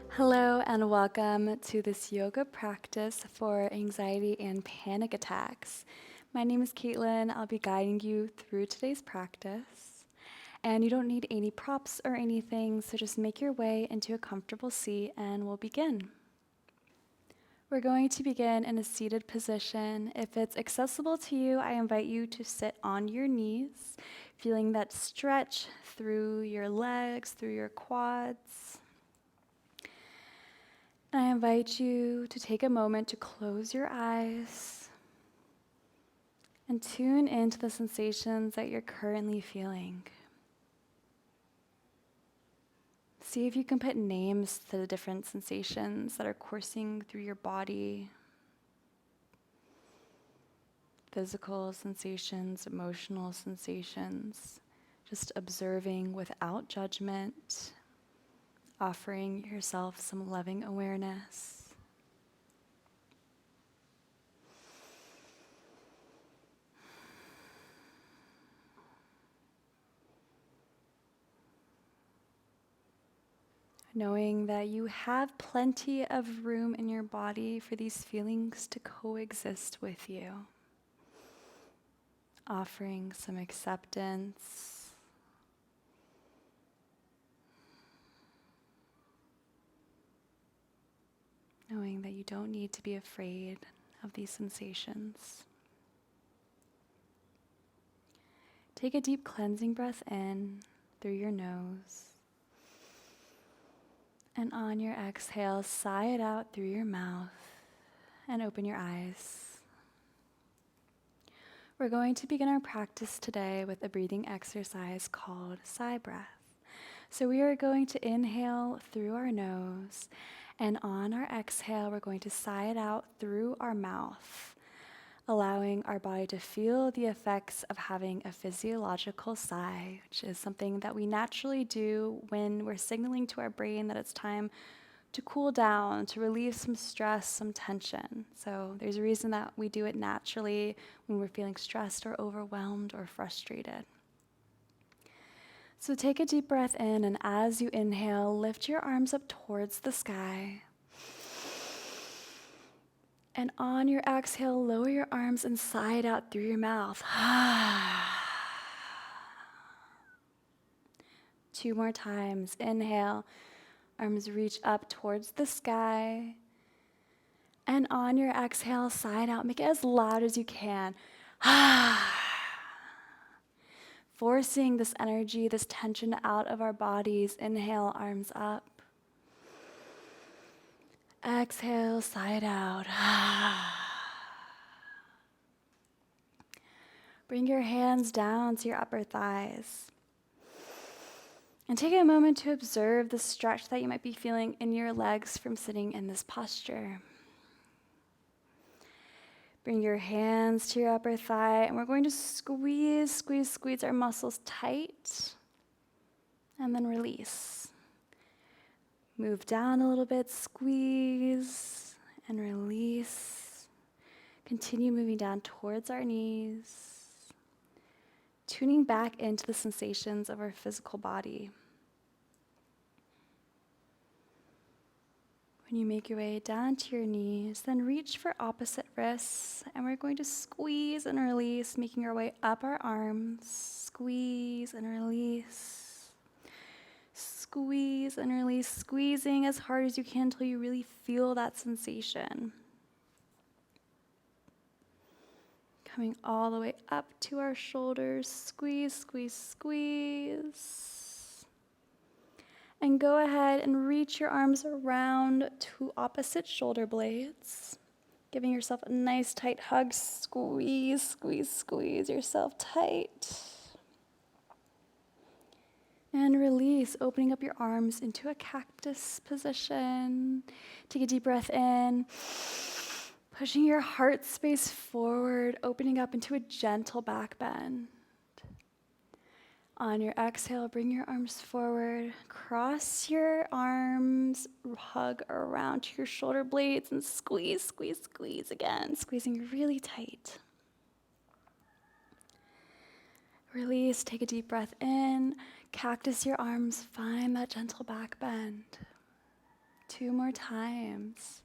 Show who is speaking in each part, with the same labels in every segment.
Speaker 1: Hello and welcome to this yoga practice for anxiety and panic attacks. My name is Caitlin. I'll be guiding you through today's practice. And you don't need any props or anything, so just make your way into a comfortable seat and we'll begin. We're going to begin in a seated position. If it's accessible to you, I invite you to sit on your knees, feeling that stretch through your legs, through your quads. And I invite you to take a moment to close your eyes and tune into the sensations that you're currently feeling. See if you can put names to the different sensations that are coursing through your body. Physical sensations, emotional sensations, just observing without judgment, offering yourself some loving awareness. Knowing that you have plenty of room in your body for these feelings to coexist with you. Offering some acceptance. Knowing that you don't need to be afraid of these sensations. Take a deep cleansing breath in through your nose. And on your exhale, sigh it out through your mouth and open your eyes. We're going to begin our practice today with a breathing exercise called sigh breath. So we are going to inhale through our nose, and on our exhale, we're going to sigh it out through our mouth, allowing our body to feel the effects of having a physiological sigh, which is something that we naturally do when we're signaling to our brain that it's time to cool down, to relieve some stress, some tension. So there's a reason that we do it naturally when we're feeling stressed or overwhelmed or frustrated. So take a deep breath in, and as you inhale, lift your arms up towards the sky. And on your exhale, lower your arms and sigh it out through your mouth. 2 more times. Inhale, arms reach up towards the sky. And on your exhale, sigh it out. Make it as loud as you can. Forcing this energy, this tension out of our bodies. Inhale, arms up. Exhale, sigh it out. Bring your hands down to your upper thighs. And take a moment to observe the stretch that you might be feeling in your legs from sitting in this posture. Bring your hands to your upper thigh, and we're going to squeeze our muscles tight, and then release. Move down a little bit, squeeze, and release. Continue moving down towards our knees, tuning back into the sensations of our physical body. When you make your way down to your knees, then reach for opposite wrists, and we're going to squeeze and release, making our way up our arms. Squeeze and release. Squeeze and release, squeezing as hard as you can until you really feel that sensation. Coming all the way up to our shoulders, squeeze, squeeze, squeeze. And go ahead and reach your arms around to opposite shoulder blades, giving yourself a nice tight hug. Squeeze, squeeze, squeeze yourself tight. And release, opening up your arms into a cactus position. Take a deep breath in, pushing your heart space forward, opening up into a gentle back bend. On your exhale, bring your arms forward, cross your arms, hug around to your shoulder blades, and squeeze, squeeze, squeeze again, squeezing really tight. Release, take a deep breath in. Cactus your arms, find that gentle back bend. 2 more times.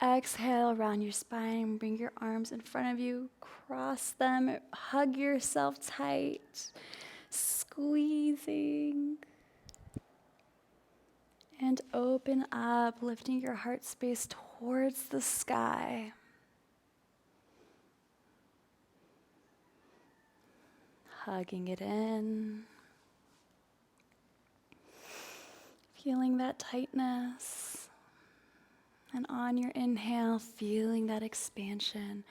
Speaker 1: Exhale, round your spine, bring your arms in front of you, cross them, hug yourself tight, squeezing. And open up, lifting your heart space towards the sky. Hugging it in. Feeling that tightness. And on your inhale, feeling that expansion.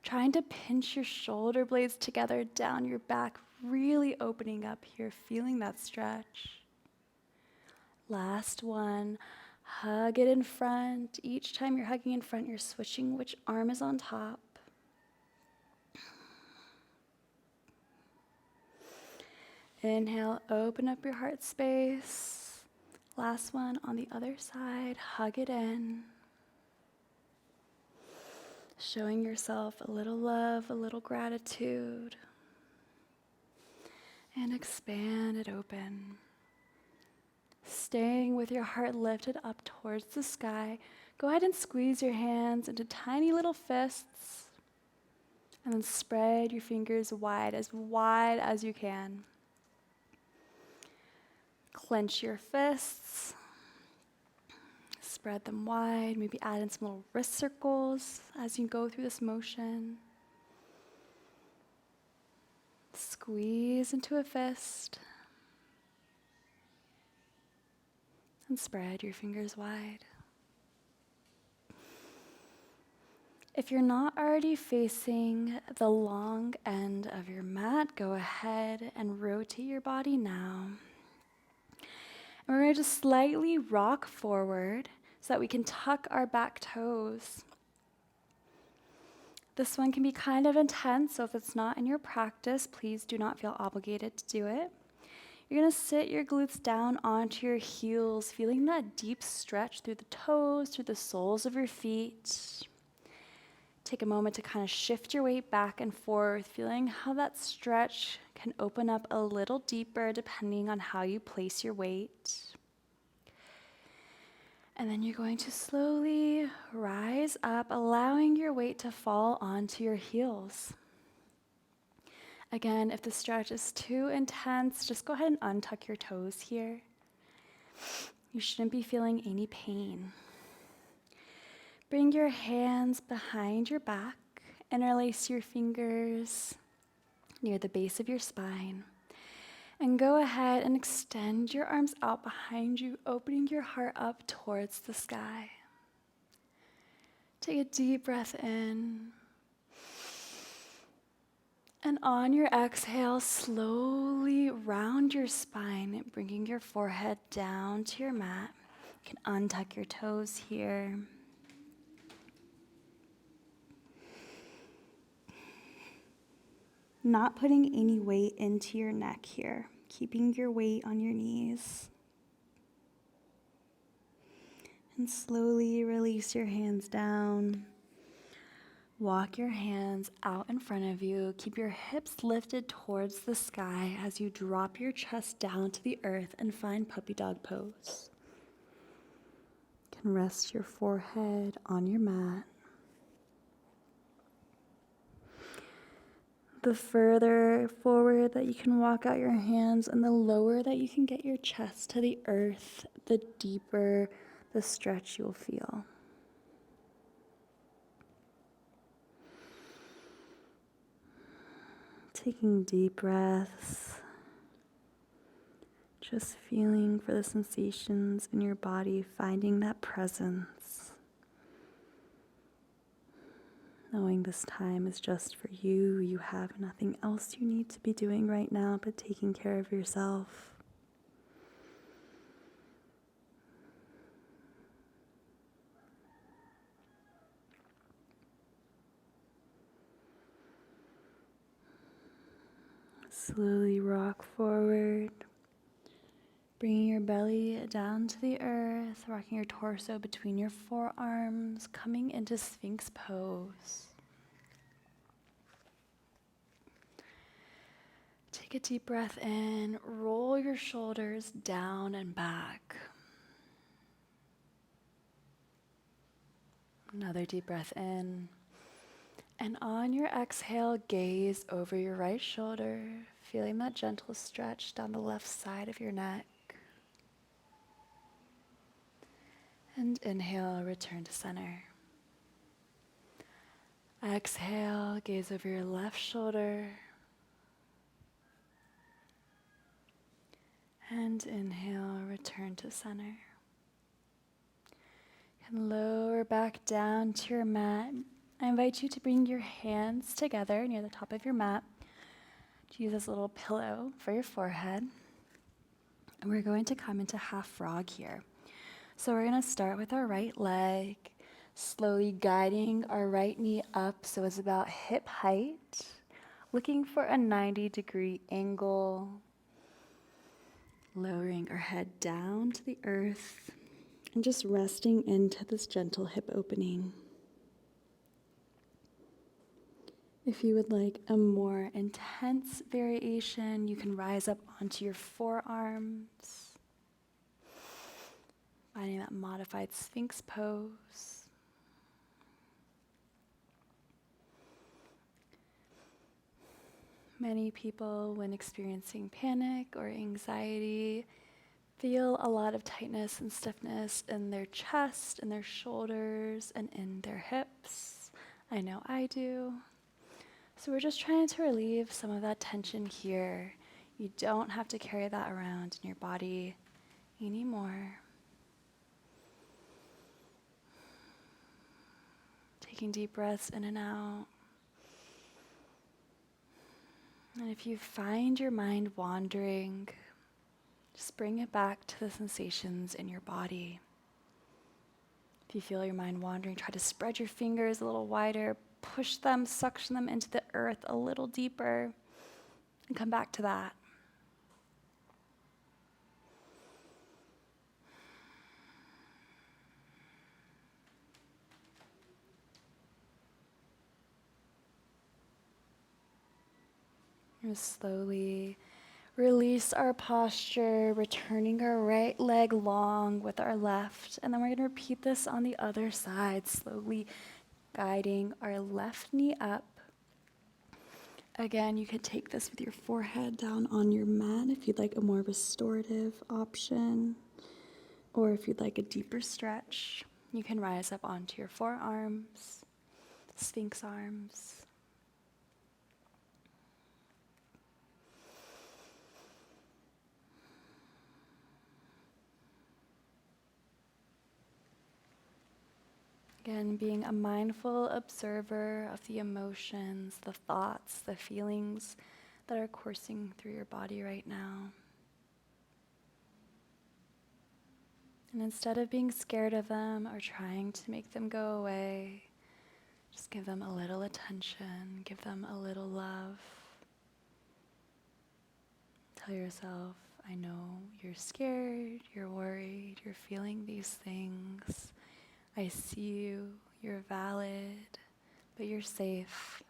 Speaker 1: Trying to pinch your shoulder blades together down your back, really opening up here, feeling that stretch. Last one, hug it in front. Each time you're hugging in front, you're switching which arm is on top. Inhale, open up your heart space. Last one on the other side, hug it in. Showing yourself a little love, a little gratitude. And expand it open. Staying with your heart lifted up towards the sky, go ahead and squeeze your hands into tiny little fists. And then spread your fingers wide as you can. Clench your fists. Spread them wide. Maybe add in some little wrist circles as you go through this motion. Squeeze into a fist. And spread your fingers wide. If you're not already facing the long end of your mat, go ahead and rotate your body now. And we're going to just slightly rock forward so that we can tuck our back toes. This one can be kind of intense, so if it's not in your practice, please do not feel obligated to do it. You're going to sit your glutes down onto your heels, feeling that deep stretch through the toes, through the soles of your feet. Take a moment to kind of shift your weight back and forth, feeling how that stretch can open up a little deeper depending on how you place your weight. And then you're going to slowly rise up, allowing your weight to fall onto your heels. Again, if the stretch is too intense, just go ahead and untuck your toes here. You shouldn't be feeling any pain. Bring your hands behind your back, interlace your fingers near the base of your spine, and go ahead and extend your arms out behind you, opening your heart up towards the sky. Take a deep breath in. And on your exhale, slowly round your spine, bringing your forehead down to your mat. You can untuck your toes here. Not putting any weight into your neck here, keeping your weight on your knees. And slowly release your hands down. Walk your hands out in front of you. Keep your hips lifted towards the sky as you drop your chest down to the earth and find puppy dog pose. You can rest your forehead on your mat. The further forward that you can walk out your hands and the lower that you can get your chest to the earth, the deeper the stretch you'll feel. Taking deep breaths, just feeling for the sensations in your body, finding that presence. Knowing this time is just for you. You have nothing else you need to be doing right now but taking care of yourself. Slowly rock forward, bringing your belly down to the earth, rocking your torso between your forearms, coming into Sphinx pose. Take a deep breath in, roll your shoulders down and back. Another deep breath in. And on your exhale, gaze over your right shoulder, feeling that gentle stretch down the left side of your neck. And inhale, return to center. Exhale, gaze over your left shoulder. And inhale, return to center. And lower back down to your mat. I invite you to bring your hands together near the top of your mat. To use as a little pillow for your forehead. And we're going to come into half frog here. So we're going to start with our right leg, slowly guiding our right knee up so it's about hip height, looking for a 90-degree angle, lowering our head down to the earth, and just resting into this gentle hip opening. If you would like a more intense variation, you can rise up onto your forearms, finding that modified Sphinx pose. Many people, when experiencing panic or anxiety, feel a lot of tightness and stiffness in their chest, in their shoulders, and in their hips. I know I do. So we're just trying to relieve some of that tension here. You don't have to carry that around in your body anymore. Taking deep breaths in and out. And if you find your mind wandering, just bring it back to the sensations in your body. If you feel your mind wandering, try to spread your fingers a little wider, push them, suction them into the earth a little deeper, and come back to that. And slowly release our posture, returning our right leg long with our left. And then we're going to repeat this on the other side, slowly guiding our left knee up. Again, you can take this with your forehead down on your mat if you'd like a more restorative option. Or if you'd like a deeper stretch, you can rise up onto your forearms, Sphinx arms. Again, being a mindful observer of the emotions, the thoughts, the feelings that are coursing through your body right now. And instead of being scared of them or trying to make them go away, just give them a little attention, give them a little love. Tell yourself, I know you're scared, you're worried, you're feeling these things. I see you, you're valid, but you're safe.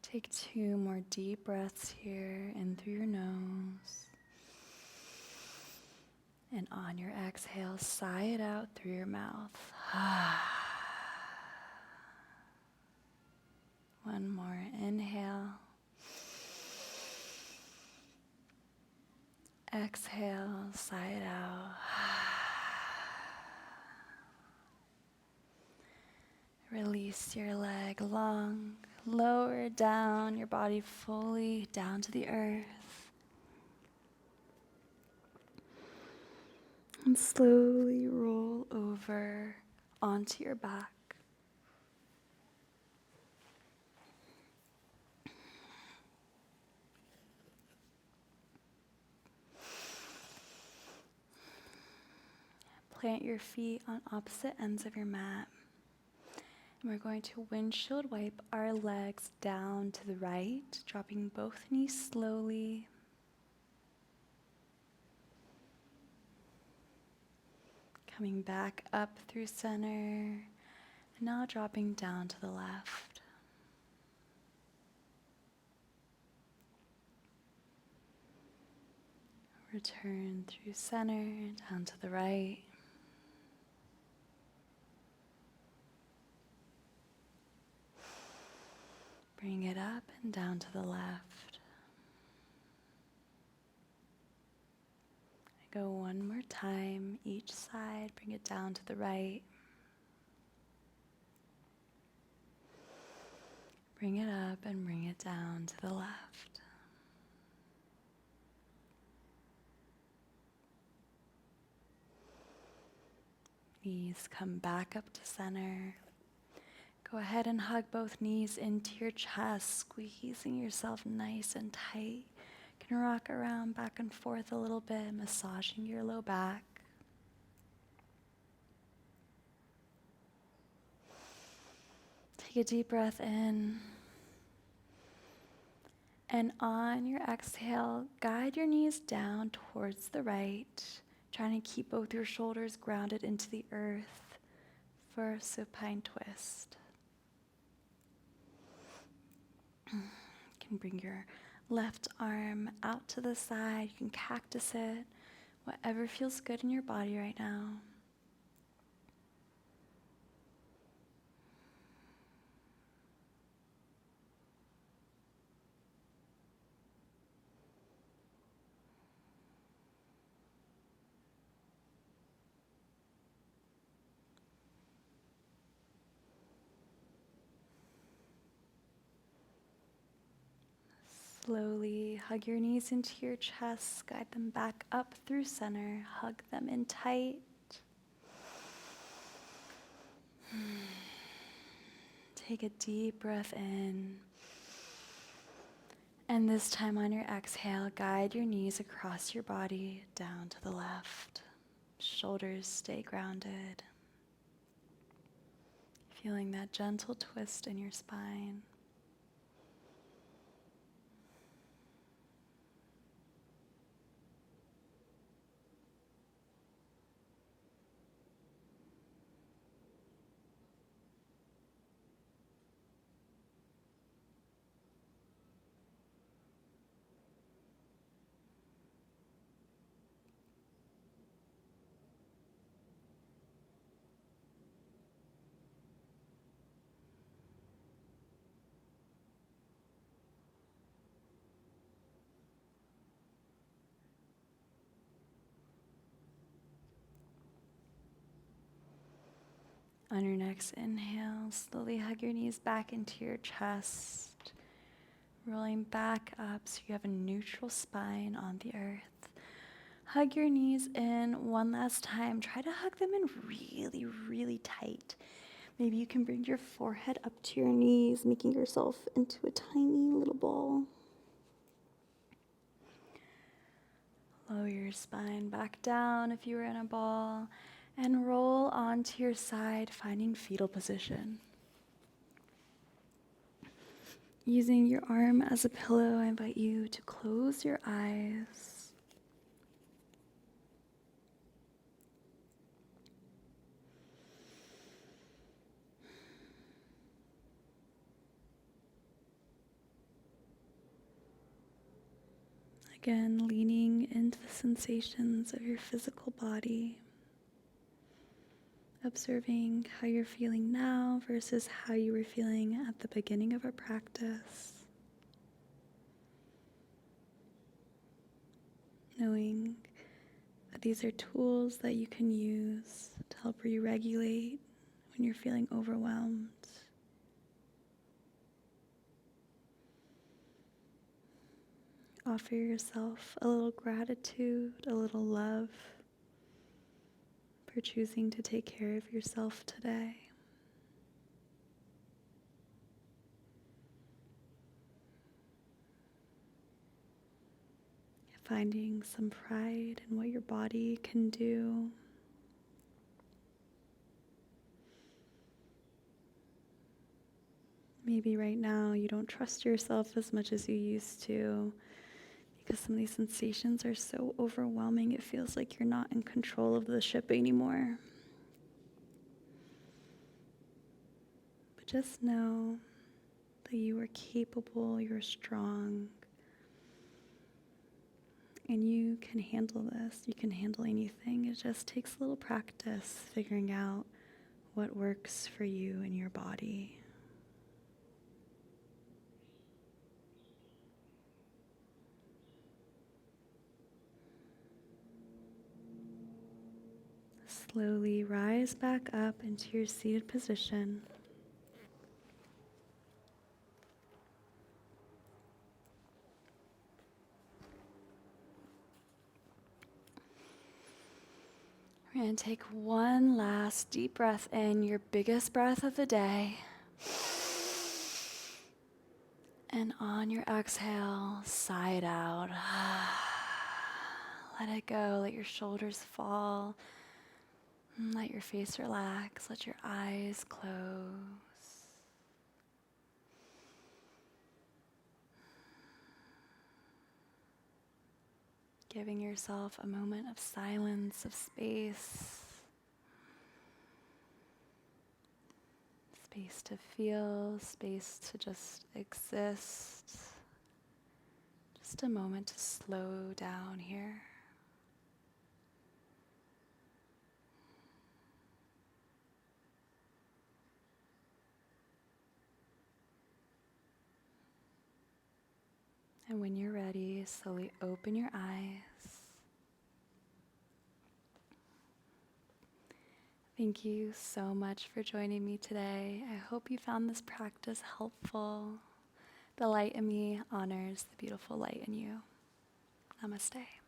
Speaker 1: Take 2 more deep breaths here, in through your nose. And on your exhale, sigh it out through your mouth. One more inhale. Exhale, sigh it out. Release your leg long, lower down your body fully down to the earth. And slowly roll over onto your back. Plant your feet on opposite ends of your mat. We're going to windshield wipe our legs down to the right, dropping both knees slowly. Coming back up through center, and now dropping down to the left. Return through center, down to the right. Bring it up and down to the left. Go one more time, each side, bring it down to the right. Bring it up and bring it down to the left. Knees come back up to center. Go ahead and hug both knees into your chest, squeezing yourself nice and tight. You can rock around back and forth a little bit, massaging your low back. Take a deep breath in. And on your exhale, guide your knees down towards the right, trying to keep both your shoulders grounded into the earth for a supine twist. You can bring your left arm out to the side. You can cactus it, whatever feels good in your body right now. Slowly hug your knees into your chest, guide them back up through center, hug them in tight. Take a deep breath in. And this time on your exhale, guide your knees across your body down to the left. Shoulders stay grounded. Feeling that gentle twist in your spine. On your next inhale, slowly hug your knees back into your chest, rolling back up so you have a neutral spine on the earth. Hug your knees in one last time. Try to hug them in really, really tight. Maybe you can bring your forehead up to your knees, making yourself into a tiny little ball. Lower your spine back down if you were in a ball, and roll onto your side, finding fetal position. Using your arm as a pillow, I invite you to close your eyes. Again, leaning into the sensations of your physical body. Observing how you're feeling now versus how you were feeling at the beginning of our practice. Knowing that these are tools that you can use to help re-regulate when you're feeling overwhelmed. Offer yourself a little gratitude, a little love for choosing to take care of yourself today. Finding some pride in what your body can do. Maybe right now you don't trust yourself as much as you used to because some of these sensations are so overwhelming, it feels like you're not in control of the ship anymore. But just know that you are capable, you're strong, and you can handle this. You can handle anything. It just takes a little practice figuring out what works for you and your body. Slowly rise back up into your seated position. We're going to take one last deep breath in, your biggest breath of the day. And on your exhale, sigh it out. Let it go. Let your shoulders fall. Let your face relax. Let your eyes close. Giving yourself a moment of silence, of space. Space to feel, space to just exist. Just a moment to slow down here. And when you're ready, slowly open your eyes. Thank you so much for joining me today. I hope you found this practice helpful. The light in me honors the beautiful light in you. Namaste.